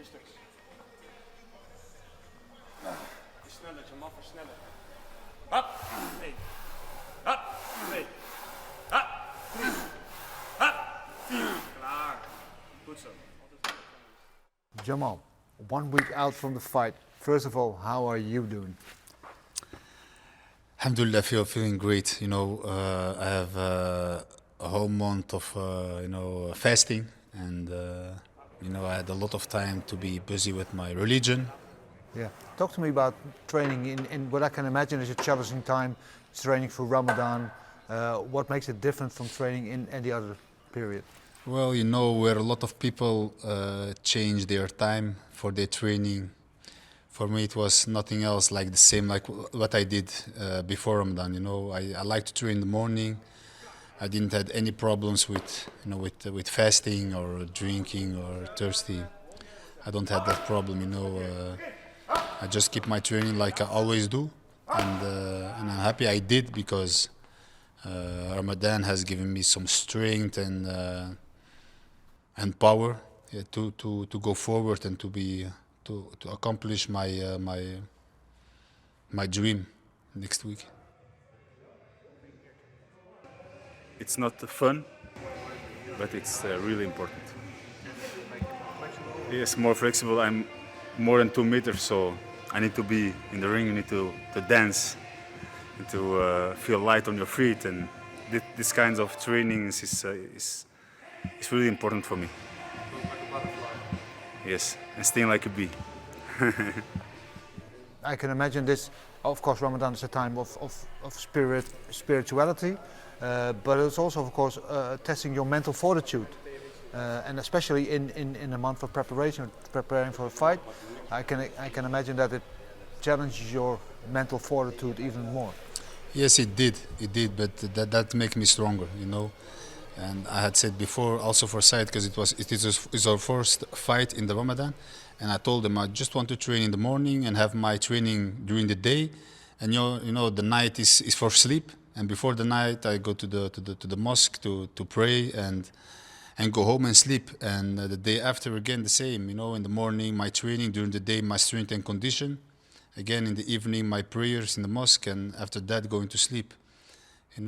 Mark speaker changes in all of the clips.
Speaker 1: stuks. Versnellen, Jamal, versnellen. Hop, 1. Hop, 2. Hop, 3. Hop, 4. Klaar. Goed zo.
Speaker 2: Jamal, 1 week out from the fight. First of all, how are you doing?
Speaker 3: Alhamdulillah, feeling great. I have a whole month of fasting, and I had a lot of time to be busy with my religion.
Speaker 2: Yeah. Talk to me about training in what I can imagine is a challenging time. It's training for Ramadan. What makes it different from training in any other period?
Speaker 3: Well, where a lot of people change their time for their training. For me, it was nothing else like the same like what I did before Ramadan. I like to train in the morning. I didn't have any problems with fasting or drinking or thirsty. I don't have that problem. I just keep my training like I always do, and I'm happy I did because Ramadan has given me some strength and power to go forward and to accomplish my dream next week.
Speaker 4: It's not fun, but it's really important. It's more flexible. I'm more than 2 meters, so I need to be in the ring. You need to dance, and to feel light on your feet, and this kinds of trainings is really important for me. Yes, and staying like a bee.
Speaker 2: I can imagine this. Of course, Ramadan is a time of spirituality, but it's also, of course, testing your mental fortitude, and especially in a month of preparing for a fight. I can imagine that it challenges your mental fortitude even more.
Speaker 3: Yes, it did, but that makes me stronger, And I had said before, also for Said, because it's our first fight in the Ramadan, and I told them I just want to train in the morning and have my training during the day, and the night is for sleep. And before the night, I go to the mosque to pray and go home and sleep. And the day after, again the same. In the morning my training, during the day my strength and condition. Again in the evening my prayers in the mosque, and after that going to sleep. And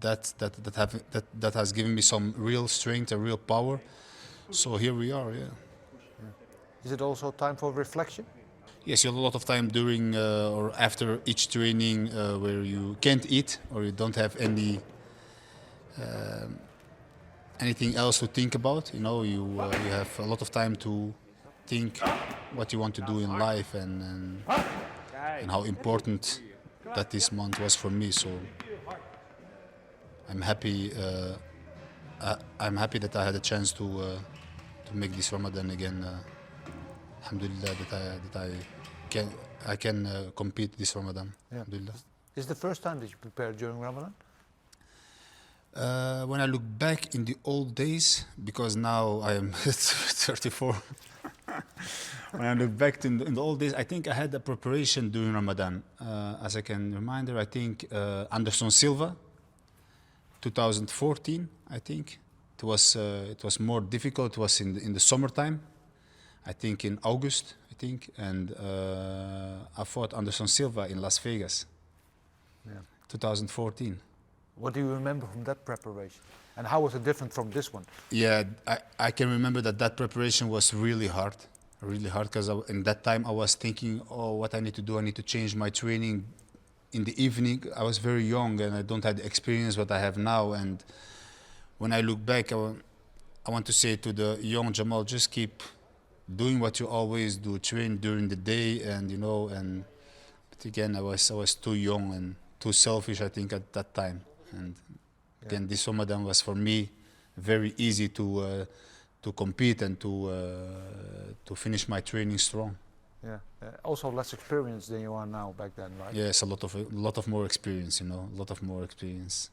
Speaker 3: that has given me some real strength and real power. So here we are, yeah.
Speaker 2: Is it also time for reflection?
Speaker 3: Yes, you have a lot of time during or after each training where you can't eat or you don't have anything else to think about. You have a lot of time to think what you want to do in life and how important that this month was for me. So I'm happy. I'm happy that I had a chance to make this Ramadan again. Alhamdulillah that I can compete this Ramadan.
Speaker 2: Yeah.
Speaker 3: Alhamdulillah.
Speaker 2: Is it the first time that you prepared during Ramadan?
Speaker 3: When I look back in the old days, because now I am 34. When I look back in the old days, I think I had a preparation during Ramadan. As I can remind, I think Anderson Silva, 2014. I think it was more difficult. It was in the summertime. I think in August. I think, and I fought Anderson Silva in Las Vegas.
Speaker 2: Yeah.
Speaker 3: 2014.
Speaker 2: What do you remember from that preparation? And how was it different from this one?
Speaker 3: Yeah, I can remember that preparation was really hard, because in that time I was thinking, oh, what I need to do, I need to change my training in the evening. I was very young and I don't have the experience what I have now. And when I look back, I want to say to the young Jamal, just keep doing what you always do, train during the day, and but again, I was too young and too selfish, I think, at that time. And again, this Ramadan was for me very easy to compete and to finish my training strong.
Speaker 2: Yeah. Also less experience than you are now back then, right?
Speaker 3: Yes, a lot of more experience, a lot of more experience.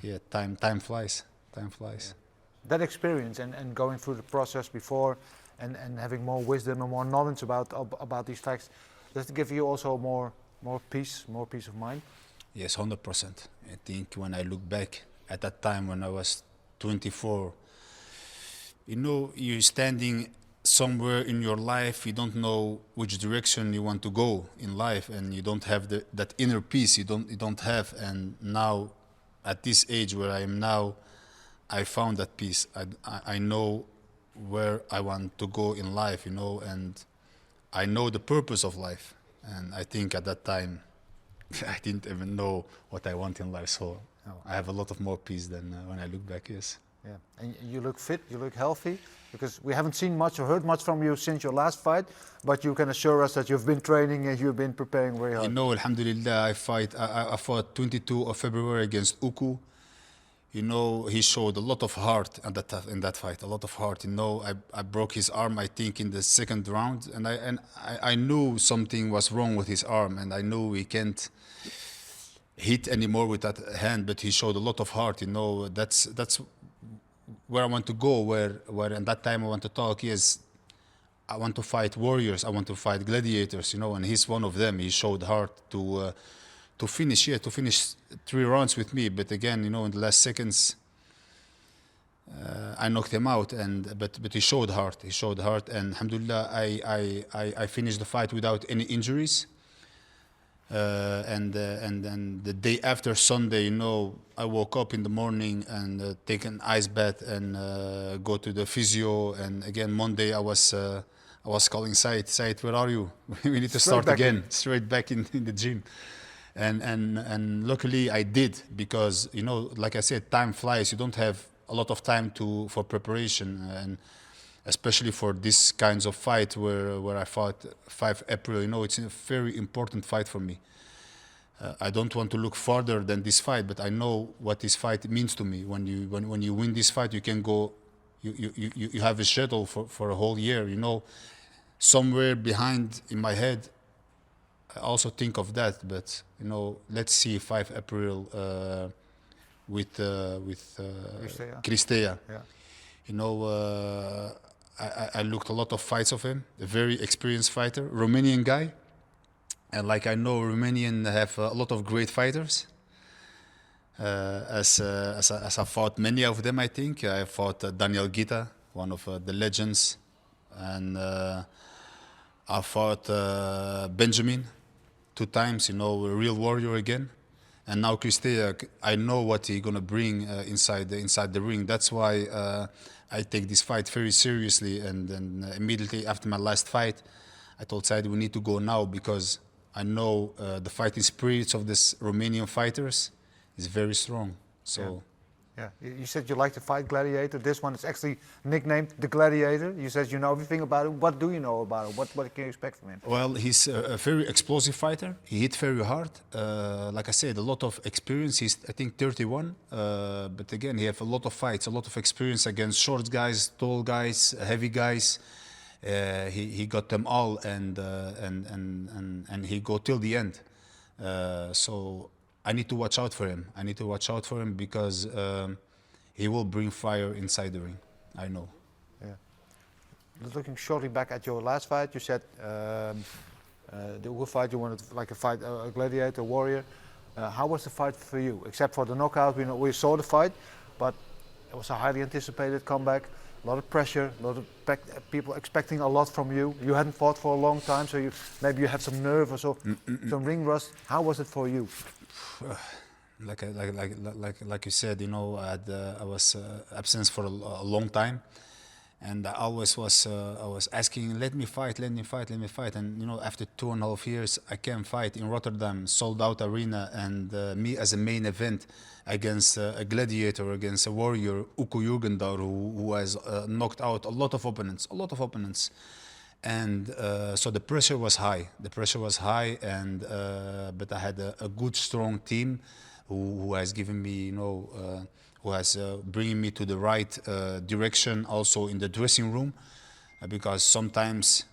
Speaker 2: Yeah.
Speaker 3: Time flies. Time flies.
Speaker 2: Yeah. That experience and going through the process before and having more wisdom and more knowledge about these facts, does it give you also more peace of mind?
Speaker 3: Yes, 100%. I think when I look back at that time when I was 24, you're standing somewhere in your life you don't know which direction you want to go in life, and you don't have that inner peace. You don't have. And now, at this age where I am now, I found that peace. I know where I want to go in life, you know, and I know the purpose of life. And I think at that time, I didn't even know what I want in life. So I have a lot of more peace than when I look back. Yes.
Speaker 2: Yeah, and you look fit, you look healthy, because we haven't seen much or heard much from you since your last fight, but you can assure us that you've been training and you've been preparing very hard.
Speaker 3: You know, alhamdulillah, I fought 22 of February against Uku. You know, he showed a lot of heart in that fight, a lot of heart. You know, I broke his arm, I think, in the second round, and I knew something was wrong with his arm, and I knew he can't hit anymore with that hand, but he showed a lot of heart. You know, that's where I want to go, where at that time I want to talk is I want to fight warriors, I want to fight gladiators, you know, and he's one of them. He showed heart to finish 3 rounds with me, but again, you know, in the last seconds I knocked him out, but he showed heart, and alhamdulillah I finished the fight without any injuries. And the day after Sunday, you know, I woke up in the morning and take an ice bath and go to the physio. And again, Monday I was calling Said, where are you? We need to start again, straight back in the gym. And luckily I did, because, you know, like I said, time flies. You don't have a lot of time for preparation, and especially for this kinds of fight where I fought 5 April, you know, it's a very important fight for me. I don't want to look farther than this fight, but I know what this fight means to me. When you win this fight, you can go, you have a schedule for a whole year, you know. Somewhere behind in my head, I also think of that, but, you know, let's see 5 April with Cristea.
Speaker 2: Yeah.
Speaker 3: You know, I looked a lot of fights of him, a very experienced fighter, Romanian guy. And like I know, Romanian have a lot of great fighters. As I fought many of them, I think. I fought Daniel Gita, one of the legends. And I fought Benjamin 2 times, you know, a real warrior again. And now Cristea, I know what he's gonna bring inside the ring. That's why I take this fight very seriously. And then immediately after my last fight, I told Saddik we need to go now, because I know the fighting spirits of these Romanian fighters is very strong. So.
Speaker 2: Yeah. You said you like to fight gladiator. This one is actually nicknamed the Gladiator. You said you know everything about it. What do you know about it? What can you expect from him?
Speaker 3: Well, he's a very explosive fighter. He hit very hard. Like I said, a lot of experience. He's, I think, 31. But again, he has a lot of fights, a lot of experience against short guys, tall guys, heavy guys. He got them all, and he go till the end. So I need to watch out for him. I need to watch out for him, because he will bring fire inside the ring. I know.
Speaker 2: Yeah. Looking shortly back at your last fight, you said the Ugo fight you wanted like a fight, a gladiator, warrior. How was the fight for you? Except for the knockout, we saw the fight, but it was a highly anticipated comeback. A lot of pressure, a lot of people expecting a lot from you. You hadn't fought for a long time, so maybe you had some nerve or so, some ring rust. How was it for you?
Speaker 3: Like you said, you know, I was absent for a long time, and I always was asking, let me fight, and you know, after 2.5 years, I can fight in Rotterdam, sold out arena, and me as a main event against a gladiator, against a warrior, Uku Jurgendar, who has knocked out a lot of opponents. And so the pressure was high. And but I had a good, strong team who has given me, you know, who has bringing me to the right direction, also in the dressing room, because sometimes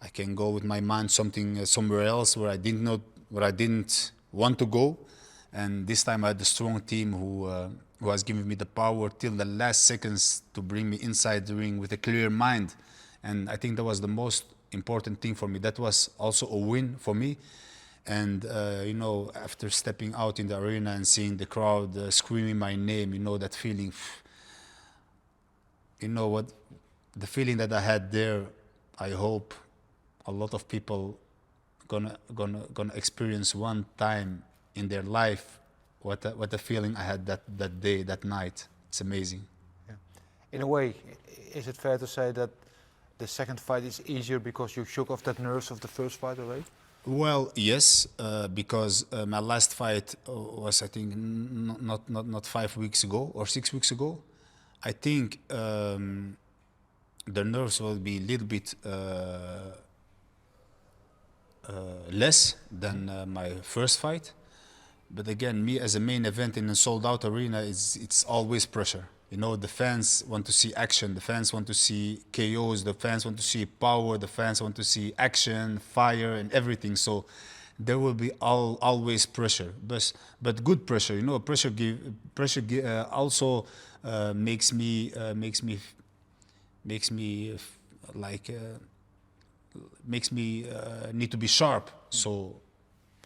Speaker 3: I can go with my mind somewhere else where I didn't want to go. And this time I had a strong team who has given me the power till the last seconds to bring me inside the ring with a clear mind. And I think that was the most important thing for me. That was also a win for me. And, you know, after stepping out in the arena and seeing the crowd screaming my name, you know, that feeling, you know what, the feeling that I had there I hope a lot of people gonna experience one time in their life what the feeling I had that day, that night. It's amazing.
Speaker 2: Yeah. In a way, is it fair to say that the second fight is easier because you shook off that nerves of the first fight already?
Speaker 3: Well, yes, because my last fight was, I think, not 5 weeks ago or 6 weeks ago. I think the nerves will be a little bit less than my first fight. But again, me as a main event in a sold-out arena, it's always pressure. You know, the fans want to see action, the fans want to see KOs, the fans want to see power, the fans want to see action, fire, and everything. So there will be always pressure, but good pressure. You know, also makes me need to be sharp. So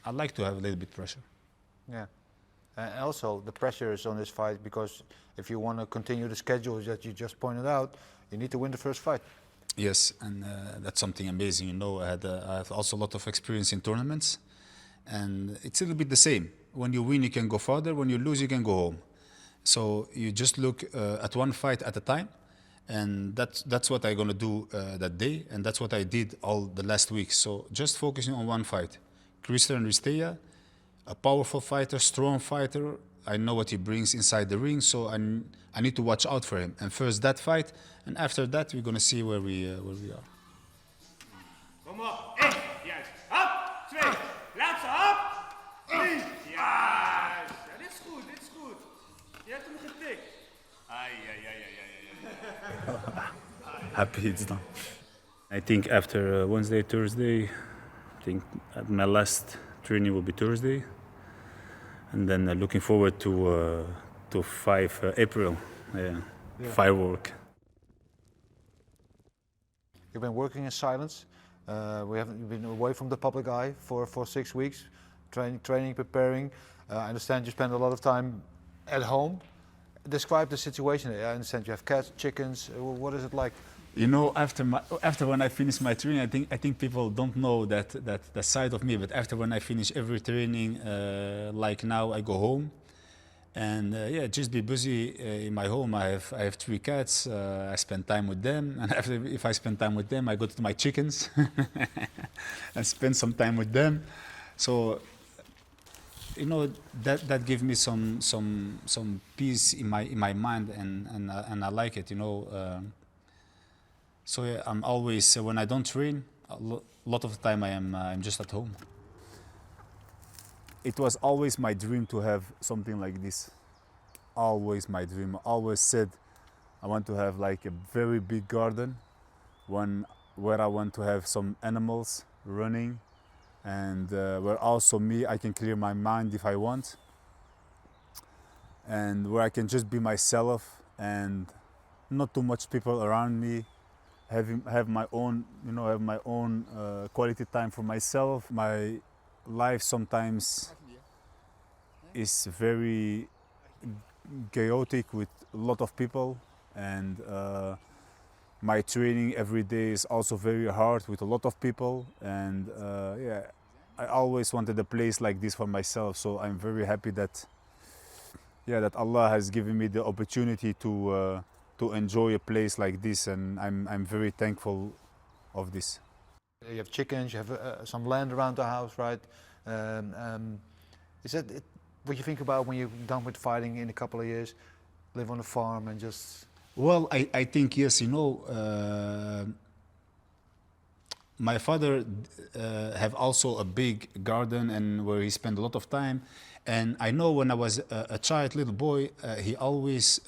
Speaker 3: I like to have a little bit pressure.
Speaker 2: Yeah. And also the pressure is on this fight because if you want to continue the schedule that you just pointed out, you need to win the first fight.
Speaker 3: Yes, and that's something amazing. You know, I have also a lot of experience in tournaments, and it's a little bit the same. When you win, you can go further. When you lose, you can go home. So you just look at one fight at a time, and that's what I'm gonna do that day, and that's what I did all the last week. So just focusing on one fight. Christian Ristea, a powerful fighter, strong fighter. I know what he brings inside the ring, so I need to watch out for him. And first that fight, and after that we're gonna see where we are.
Speaker 1: Kom op. 1. Juist. Hop. 2. Laatste hop. 3. Juist. Ja, dit is goed, dit is goed. Je hebt hem getikt. Ai.
Speaker 4: Happy it's done. I think after Wednesday, Thursday, I think my last training will be Thursday, and then looking forward to 5 April, firework.
Speaker 2: You've been working in silence. We haven't been away from the public eye for 6 weeks, training, preparing. I understand you spend a lot of time at home. Describe the situation. I understand you have cats, chickens. What is it like?
Speaker 3: You know, after when I finish my training, I think people don't know that side of me. But after when I finish every training, like now, I go home, and just be busy in my home. I have 3 cats. I spend time with them, and if I spend time with them, I go to my chickens and spend some time with them. So, you know, that gives me some peace in my mind, and I like it. You know. So yeah, I'm always when I don't train, a lot of the time I'm just at home. It was always my dream to have something like this. Always my dream. I always said I want to have like a very big garden, one where I want to have some animals running, and where also I can clear my mind if I want, and where I can just be myself and not too much people around me. Have my own, you know, quality time for myself. My life sometimes is very chaotic with a lot of people, and my training every day is also very hard with a lot of people. And I always wanted a place like this for myself. So I'm very happy that Allah has given me the opportunity to enjoy a place like this, and I'm very thankful of this.
Speaker 2: You have chickens, you have some land around the house, right? Is that what you think about when you're done with fighting in a couple of years? Live on a farm and just...
Speaker 3: Well, I think yes, you know, my father have also a big garden and where he spent a lot of time. And I know when I was a child, little boy, he always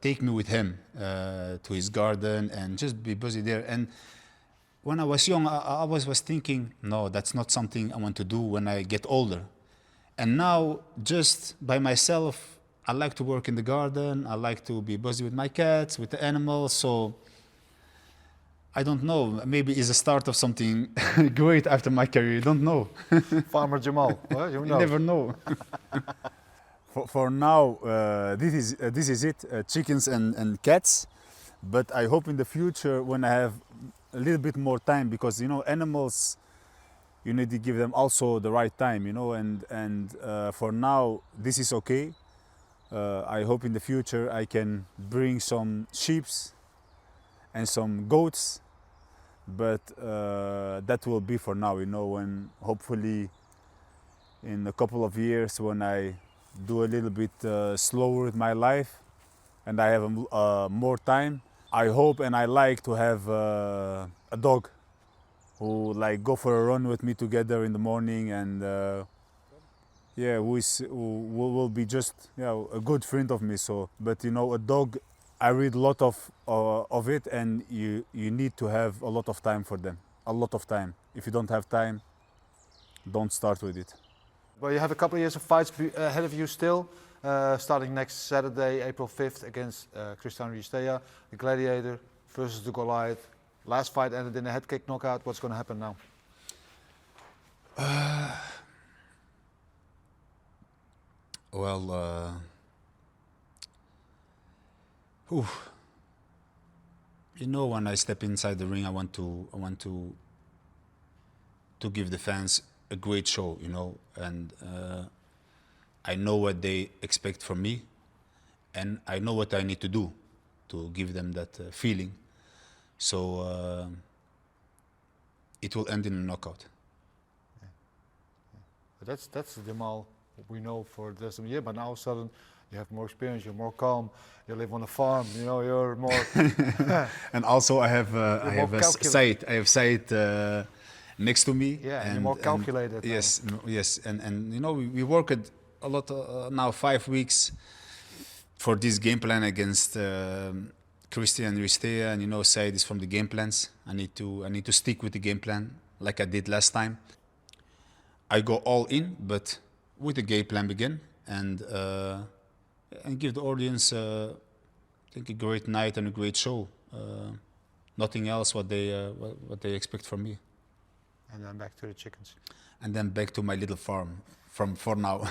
Speaker 3: take me with him to his garden and just be busy there. And when I was young, I always was thinking, no, that's not something I want to do when I get older. And now, just by myself, I like to work in the garden. I like to be busy with my cats, with the animals. So I don't know. Maybe it's the start of something great after my career. You don't know.
Speaker 2: Farmer Jamal. Well, you
Speaker 3: never know. For now, this is it. Chickens and cats. But I hope in the future when I have a little bit more time, because you know animals, you need to give them also the right time, you know, and for now this is okay. I hope in the future I can bring some sheeps and some goats, but that will be for now, you know, when hopefully in a couple of years when I do a little bit slower with my life and I have more time, I hope and I like to have a dog who like go for a run with me together in the morning, and yeah, who will be just, you know, a good friend of me. So, but you know, a dog, I read a lot of it, and you need to have a lot of time for them, a lot of time. If you don't have time, don't start with it.
Speaker 2: Well, you have a couple of years of fights ahead of you still, starting next Saturday, April 5th, against Cristiano Ristea, the Gladiator versus the Goliath. Last fight ended in a head kick knockout. What's going to happen now?
Speaker 3: Well, you know, when I step inside the ring, I want to give the fans a great show, you know, and I know what they expect from me, and I know what I need to do to give them that feeling. So it will end in a knockout.
Speaker 2: But that's the Jamal we know for the rest of the year. But now all of a sudden you have more experience, you're more calm, you live on a farm, you know, you're more.
Speaker 3: And also I have Said. I have Said next to me.
Speaker 2: Yeah, and you're more calculated.
Speaker 3: Yes, yes, and you know we worked a lot now 5 weeks for this game plan against Christian Ristea, and you know Said is from the game plans. I need to stick with the game plan like I did last time. I go all in, but with the game plan again, and give the audience I think a great night and a great show. Nothing else what they expect from me.
Speaker 2: And then back to the chickens.
Speaker 3: And then back to my little farm for now.